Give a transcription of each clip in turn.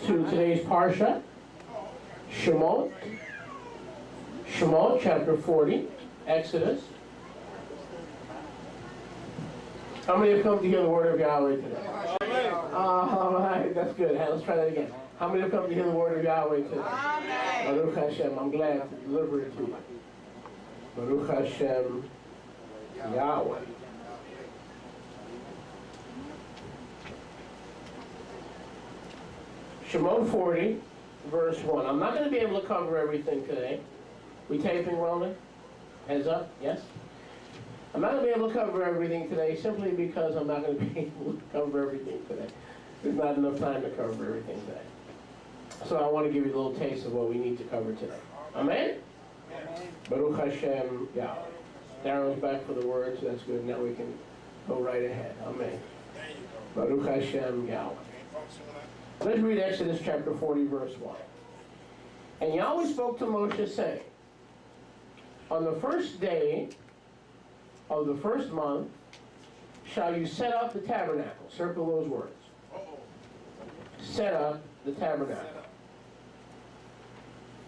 to today's Parsha, Shemot, chapter 40, Exodus. How many have come to hear the word of Yahweh today? All right, that's good. Let's try that again. How many have come to hear the word of Yahweh today? Baruch Hashem, I'm glad to deliver it to you. Baruch Hashem, Yahweh. Shemot 40, verse 1. I'm not going to be able to cover everything today. We taping, rolling? Heads up? Yes? I'm not going to be able to cover everything today simply because I'm not going to be able to cover everything today. There's not enough time to cover everything today. So I want to give you a little taste of what we need to cover today. Amen? Amen. Baruch Hashem, Yahweh. Darren's back for the word, so that's good. Now we can go right ahead. Amen. Baruch Hashem, Yahweh. Let's read Exodus chapter 40, verse 1. And Yahweh spoke to Moshe, saying, on the first day of the first month shall you set up the tabernacle. Circle those words. Set up the tabernacle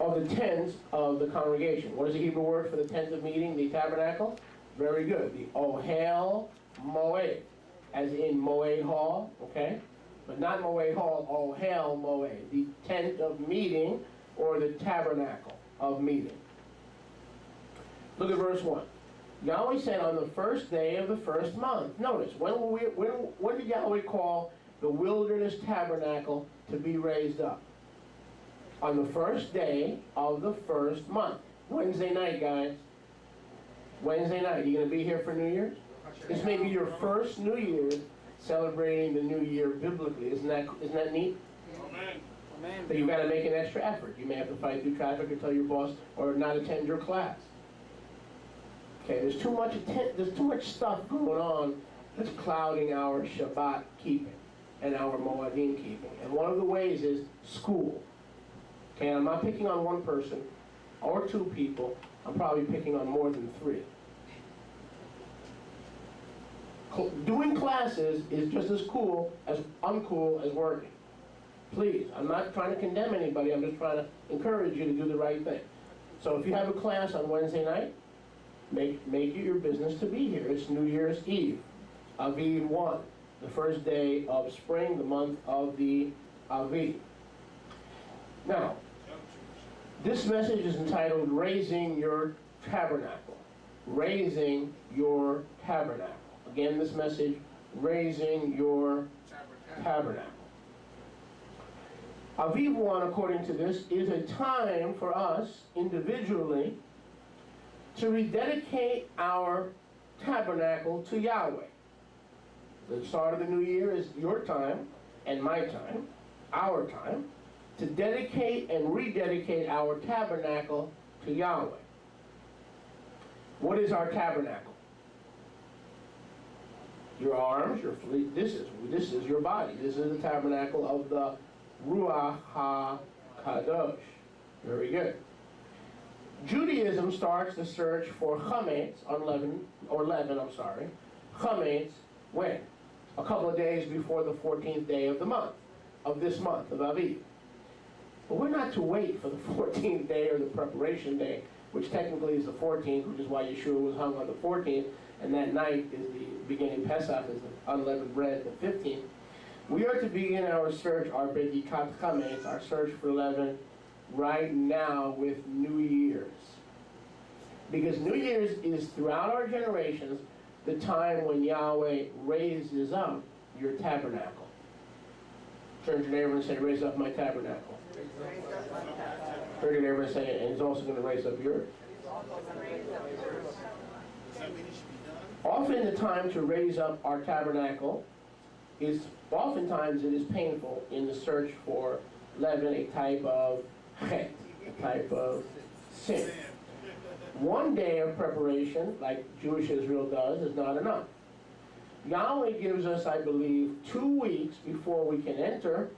of the tents of the congregation. What is the Hebrew word for the tent of meeting, the tabernacle? Very good. The Ohel Moed, as in Moed Hall, okay? But not Moed Hall, Ohel Moed, the tent of meeting or the tabernacle of meeting. Look at verse 1. Yahweh said on the first day of the first month. Notice, when did Yahweh call the wilderness tabernacle to be raised up? On the first day of the first month. Wednesday night, guys. Wednesday night. You going to be here for New Year's? This may be your first New Year's celebrating the New Year biblically. Isn't that neat? Amen. But you've got to make an extra effort. You may have to fight through traffic or tell your boss or not attend your class. Okay, there's too much stuff going on that's clouding our Shabbat keeping and our Moedim keeping. And one of the ways is school. Okay, I'm not picking on one person or two people. I'm probably picking on more than three. Doing classes is just as uncool as working. Please, I'm not trying to condemn anybody. I'm just trying to encourage you to do the right thing. So if you have a class on Wednesday night, make it your business to be here. It's New Year's Eve, Aviv 1, the first day of spring, the month of the Aviv. Now, this message is entitled Raising Your Tabernacle. Raising Your Tabernacle. Again, this message, Raising Your Tabernacle. Aviv 1, according to this, is a time for us individually to rededicate our tabernacle to Yahweh. The start of the new year is your time and my time, our time, to dedicate and rededicate our tabernacle to Yahweh. What is our tabernacle? Your arms, your fleet. This is your body. This is the tabernacle of the Ruach HaKadosh. Very good. Judaism starts the search for chametz, leaven, chametz, when? A couple of days before the 14th day of the month, of this month, of Aviv. But we're not to wait for the 14th day or the preparation day, which technically is the 14th, which is why Yeshua was hung on the 14th, and that night is the beginning Pesach, is the unleavened bread, the 15th. We are to begin our search, our bedikat chametz, our search for leaven, right now with New Year's. Because New Year's is throughout our generations the time when Yahweh raises up your tabernacle. Turn to your neighbor and say, raise up my tabernacle. Turn to your neighbor and say, and he's also going to raise up yours. Often the time to raise up our tabernacle oftentimes it is painful in the search for leaven, a type of chet, a type of sin. One day of preparation, like Jewish Israel does, is not enough. Yahweh gives us, I believe, 2 weeks before we can enter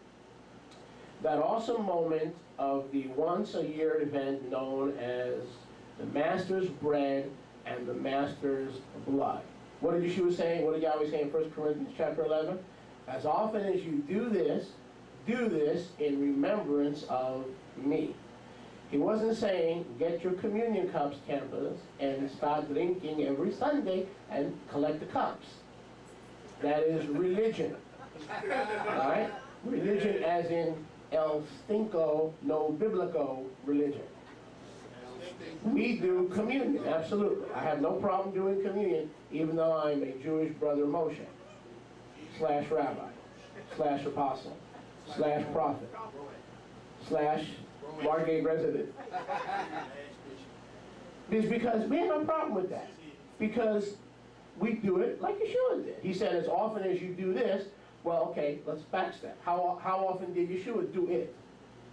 that awesome moment of the once-a-year event known as the Master's Bread and the Master's Blood. What did Yeshua say? What did Yahweh say in 1 Corinthians chapter 11? As often as you do this, do this in remembrance of me. He wasn't saying, get your communion cups, campus, and start drinking every Sunday and collect the cups. That is religion. All right? Religion as in el stinko, no biblico religion. We do communion, absolutely. I have no problem doing communion, even though I'm a Jewish brother Moshe, / rabbi, / apostle, / prophet, / Margate resident. It's because we have no problem with that. Because we do it like Yeshua did. He said, as often as you do this, well, okay, let's backstep. How often did Yeshua do it?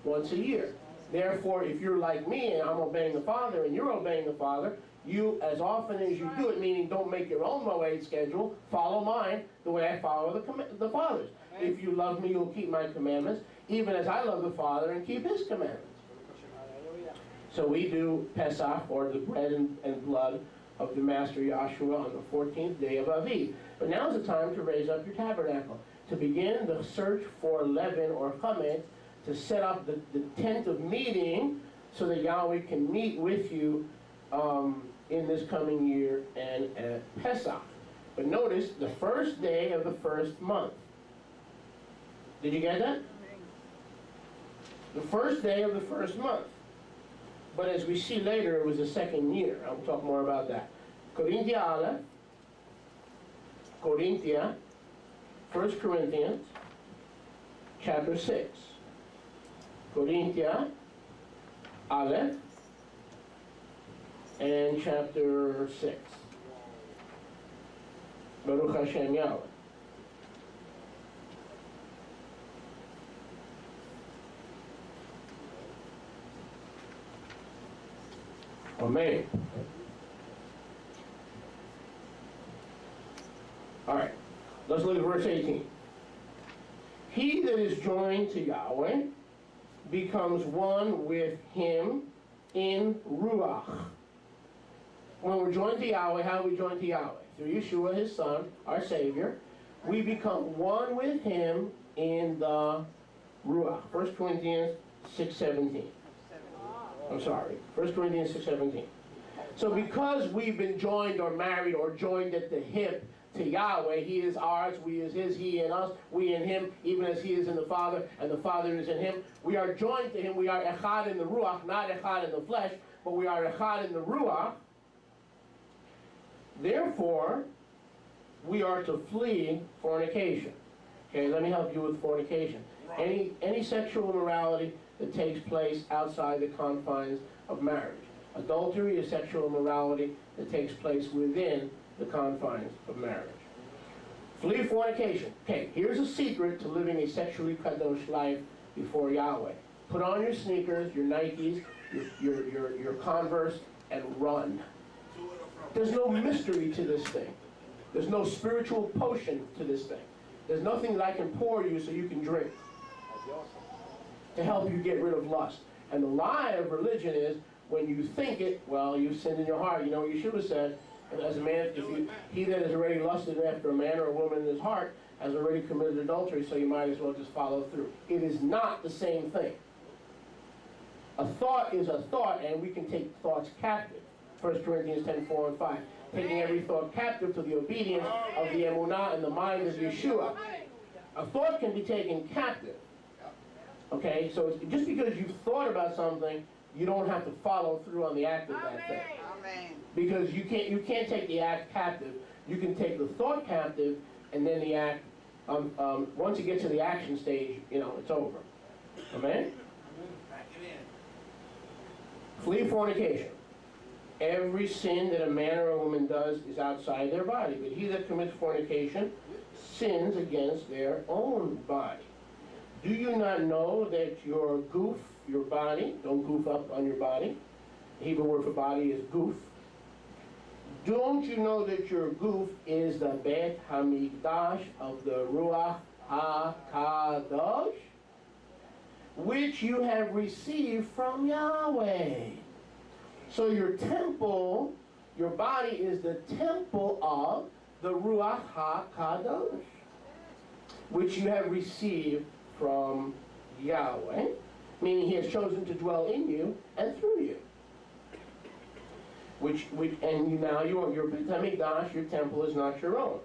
Once a year. Therefore, if you're like me and I'm obeying the Father and you're obeying the Father, you, as often as you do it, meaning don't make your own Moed schedule, follow mine the way I follow the Father's. If you love me, you'll keep my commandments, even as I love the Father and keep his commandments. So we do Pesach, or the bread and blood of the Master Yahshua, on the 14th day of Aviv. But now's the time to raise up your tabernacle, to begin the search for leaven or chametz, to set up the tent of meeting so that Yahweh can meet with you in this coming year and at Pesach. But notice, the first day of the first month. Did you get that? The first day of the first month. But as we see later, it was the second year. I'll talk more about that. Corinthia Aleph, Corinthia, 1 Corinthians, chapter 6. Corinthia Aleph, and chapter 6. Baruch Hashem Yahweh. Amen. All right, let's look at verse 18. He that is joined to Yahweh becomes one with him in Ruach. When we're joined to Yahweh, how are we joined to Yahweh? Through Yeshua, his Son, our Savior. We become one with him in the Ruach. 1 Corinthians 6:17. I'm sorry, 1 Corinthians 6:17. So because we've been joined or married or joined at the hip to Yahweh, he is ours, we is his, he in us, we in him, even as he is in the Father, and the Father is in him. We are joined to him. We are echad in the Ruach, not echad in the flesh, but we are echad in the Ruach. Therefore, we are to flee fornication. Okay, let me help you with fornication. Any sexual immorality that takes place outside the confines of marriage. Adultery is sexual immorality that takes place within the confines of marriage. Flee fornication. Okay, here's a secret to living a sexually kadosh life before Yahweh. Put on your sneakers, your Nikes, your Converse, and run. There's no mystery to this thing. There's no spiritual potion to this thing. There's nothing that I can pour you so you can drink to help you get rid of lust. And the lie of religion is, when you think it, well, you've sinned in your heart. You know what Yeshua said, and as a man, he that has already lusted after a man or a woman in his heart has already committed adultery, so you might as well just follow through. It is not the same thing. A thought is a thought, and we can take thoughts captive. 1 Corinthians 10:4 and 5. Taking every thought captive to the obedience of the emunah and the mind of Yeshua. A thought can be taken captive. Okay, so just because you've thought about something, you don't have to follow through on the act of that thing. Because you can't take the act captive. You can take the thought captive, and then the act, once you get to the action stage, you know, it's over. Amen? Flee fornication. Every sin that a man or a woman does is outside their body, but he that commits fornication sins against their own body. Do you not know that your goof, your body, don't goof up on your body. The Hebrew word for body is goof. Don't you know that your goof is the Bet HaMikdash of the Ruach HaKadosh, which you have received from Yahweh? So your temple, your body is the temple of the Ruach HaKadosh, which you have received from Yahweh, meaning he has chosen to dwell in you and through you. Now your Beit HaMikdash, your temple, is not your own.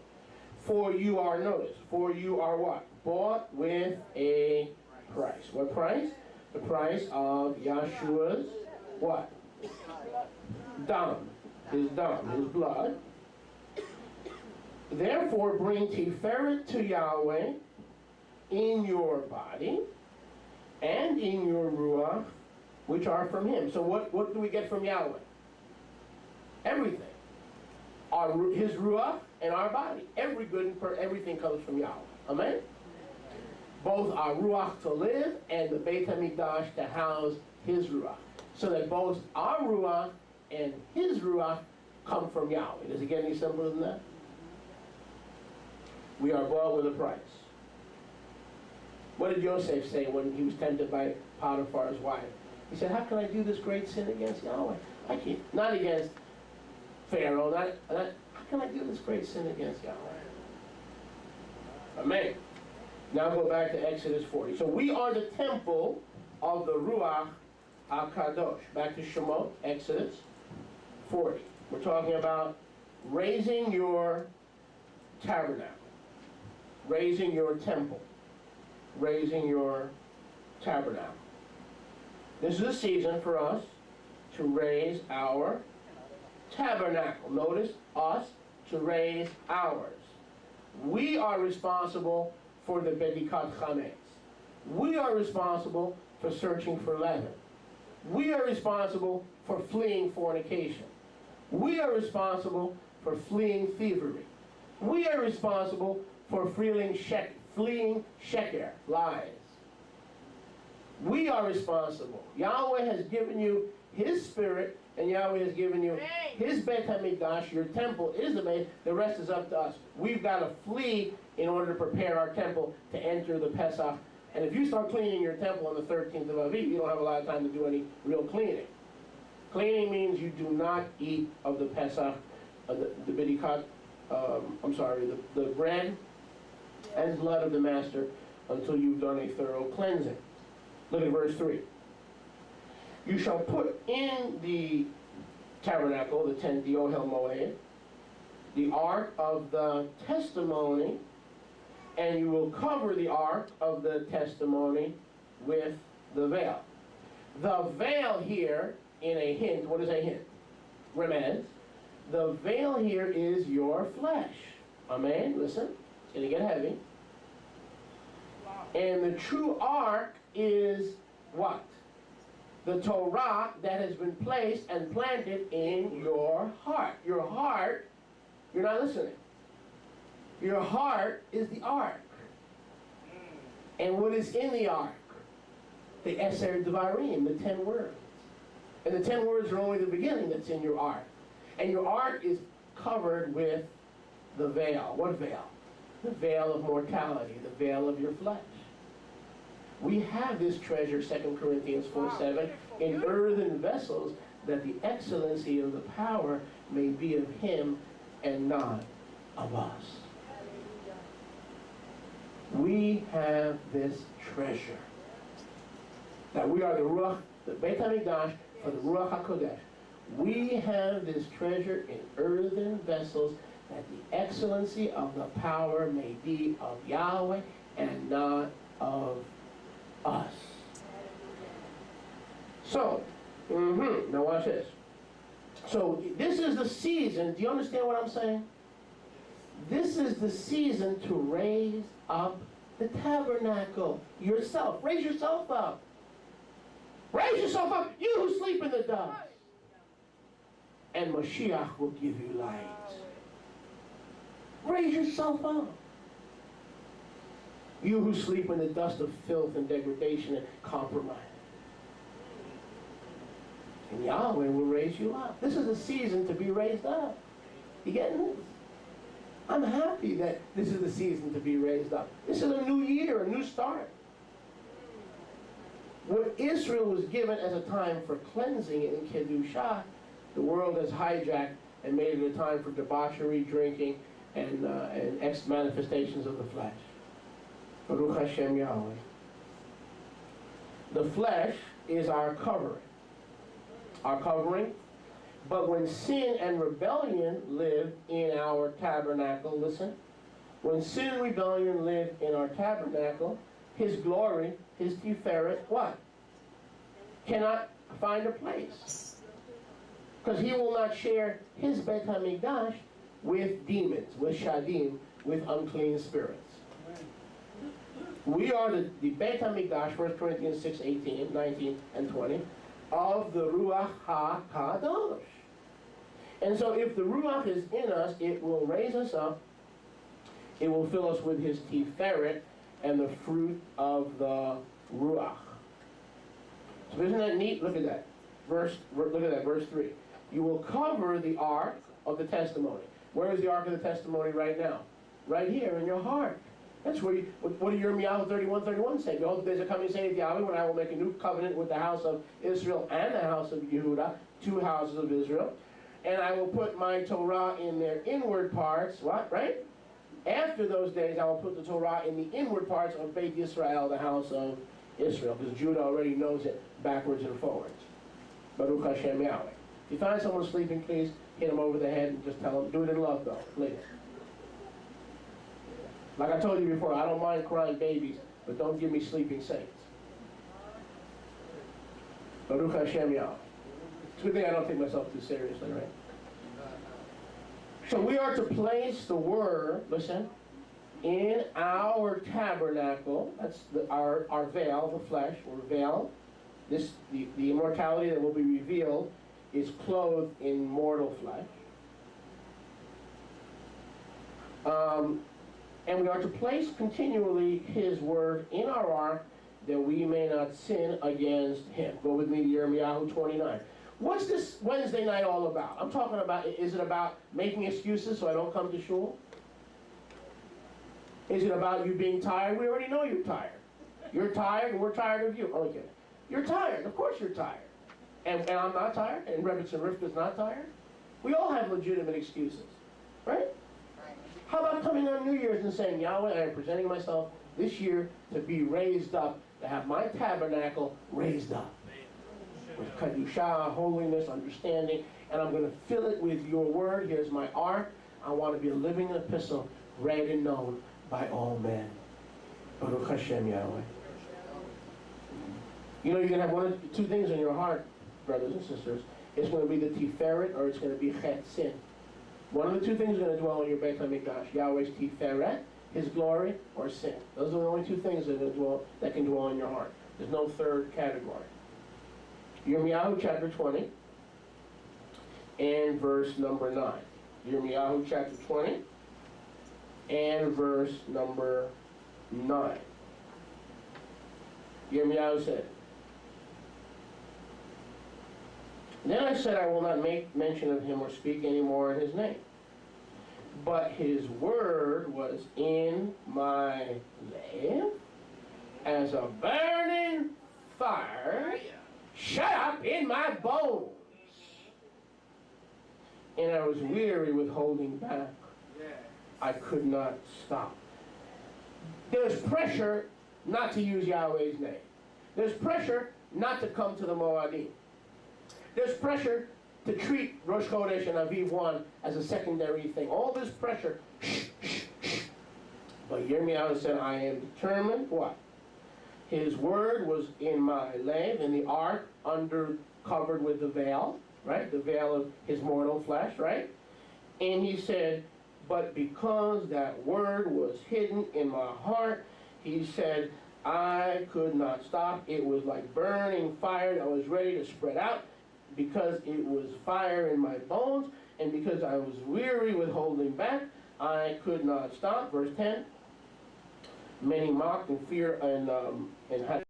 For you are, notice, for you are what? Bought with a price. What price? The price of Yahshua's what? Dam. His blood. Therefore bring Tiferet to Yahweh in your body and in your Ruach, which are from him. So what do we get from Yahweh? Everything. His Ruach and our body. Everything comes from Yahweh. Amen? Both our Ruach to live and the Beit HaMikdash to house his Ruach. So that both our Ruach and his Ruach come from Yahweh. Does it get any simpler than that? We are bought with a price. What did Yosef say when he was tempted by Potiphar's wife? He said, how can I do this great sin against Yahweh? I can't. Not against Pharaoh. How can I do this great sin against Yahweh? Amen. Now go back to Exodus 40. So we are the temple of the Ruach HaKadosh. Back to Shemot, Exodus 40. We're talking about raising your tabernacle, raising your temple, raising your tabernacle. This is a season for us to raise our tabernacle. Notice, us to raise ours. We are responsible for the Bedikat Chametz. We are responsible for searching for leaven. We are responsible for fleeing fornication. We are responsible for fleeing thievery. We are responsible for fleeing sheker, lies. We are responsible. Yahweh has given you his spirit, and Yahweh has given you his Beit HaMikdash. Your temple is the Beit. The rest is up to us. We've got to flee in order to prepare our temple to enter the Pesach. And if you start cleaning your temple on the 13th of Aviv, you don't have a lot of time to do any real cleaning. Cleaning means you do not eat of the Pesach, the Bedikat, the bread and blood of the Master until you've done a thorough cleansing. Look at verse 3. You shall put in the tabernacle, the tent, the Ohel Moed, the ark of the testimony, and you will cover the ark of the testimony with the veil. The veil here, in a hint, what is a hint? Remez. The veil here is your flesh. Amen? Listen, it's going to get heavy. And the true ark is what? The Torah that has been placed and planted in your heart. Your heart, you're not listening. Your heart is the ark. And what is in the ark? The Eser Devarim, the 10 words. And the 10 words are only the beginning that's in your ark. And your ark is covered with the veil. What veil? The veil of mortality, the veil of your flesh. We have this treasure, 2 Corinthians 4:7, in earthen vessels, that the excellency of the power may be of him and not of us. We have this treasure. That we are the Ruach, the Beit HaMikdash, for the Ruach HaKodesh. We have this treasure in earthen vessels, that the excellency of the power may be of Yahweh and not of us. So, now watch this. So this is the season. Do you understand what I'm saying? This is the season to raise up the tabernacle yourself. Raise yourself up. Raise yourself up, you who sleep in the dust. And Mashiach will give you light. Raise yourself up. You who sleep in the dust of filth and degradation and compromise. And Yahweh will raise you up. This is a season to be raised up. You getting this? I'm happy that this is the season to be raised up. This is a new year, a new start. What Israel was given as a time for cleansing in Kedushah, the world has hijacked and made it a time for debauchery, drinking, and manifestations of the flesh. Baruch Hashem Yahweh. The flesh is our covering. Our covering. But when sin and rebellion lived in our tabernacle, listen, when sin and rebellion lived in our tabernacle, his glory, his tiferet, what? Cannot find a place. Because he will not share his Beit HaMikdash with demons, with shadim, with unclean spirits. We are the Beit HaMikdash, 1 Corinthians 6, 18, 19, and 20, of the Ruach HaKadosh. And so if the Ruach is in us, it will raise us up, it will fill us with his tiferet and the fruit of the Ruach. So isn't that neat? Look at that. Verse 3. You will cover the ark of the testimony. Where is the ark of the testimony right now? Right here in your heart. That's where what did Yirmiyahu 31:31 say? Behold, the days are coming, saith Yahweh, when I will make a new covenant with the house of Israel and the house of Yehudah, two houses of Israel. And I will put my Torah in their inward parts. What? Right? After those days, I will put the Torah in the inward parts of Beit Yisrael, the house of Israel. Because Judah already knows it backwards and forwards. Baruch Hashem Yahweh. If you find someone sleeping, please hit them over the head and just tell them, do it in love though, please. Like I told you before, I don't mind crying babies, but don't give me sleeping saints. Baruch Hashem Yahweh. It's a good thing I don't take myself too seriously, right? So we are to place the word, listen, in our tabernacle. That's our veil, the flesh, or veil. The immortality that will be revealed is clothed in mortal flesh. And we are to place continually his word in our ark that we may not sin against him. Go with me to Yirmiyahu 29. What's this Wednesday night all about? I'm talking about, is it about making excuses so I don't come to shul? Is it about you being tired? We already know you're tired. You're tired and we're tired of you. Okay. You're tired. Of course you're tired. And I'm not tired. And Rebbetzin Rivka's not tired. We all have legitimate excuses. Right? How about coming on New Year's and saying, Yahweh, I am presenting myself this year to be raised up, to have my tabernacle raised up. With Kadushah, holiness, understanding, and I'm going to fill it with your word. Here's my ark. I want to be a living epistle, read and known by all men. Baruch Hashem Yahweh. You know, you're going to have one of two things in your heart, brothers and sisters. It's going to be the Tiferet, or it's going to be Chet, sin. One of the two things is going to dwell in your Beit HaMikdash. Yahweh's Tiferet, his glory, or sin. Those are the only two things that can dwell in your heart. There's no third category. Yirmiyahu chapter 20 and verse number 9. Yirmiyahu chapter 20 and verse number 9. Yirmiyahu said, Then I said, I will not make mention of him or speak any more in his name. But his word was in my lamp as a burning fire, shut up in my bones. And I was weary with holding back. I could not stop. There's pressure not to use Yahweh's name. There's pressure not to come to the Moadim. There's pressure to treat Rosh Chodesh and Aviv 1 as a secondary thing. All this pressure. But Yirmiyahu said, I am determined, what? His word was in my lamp, in the ark, covered with the veil, right? The veil of his mortal flesh, right? And he said, but because that word was hidden in my heart, he said, I could not stop. It was like burning fire that was ready to spread out, because it was fire in my bones, and because I was weary with holding back, I could not stop. Verse 10, many mocked and fear and had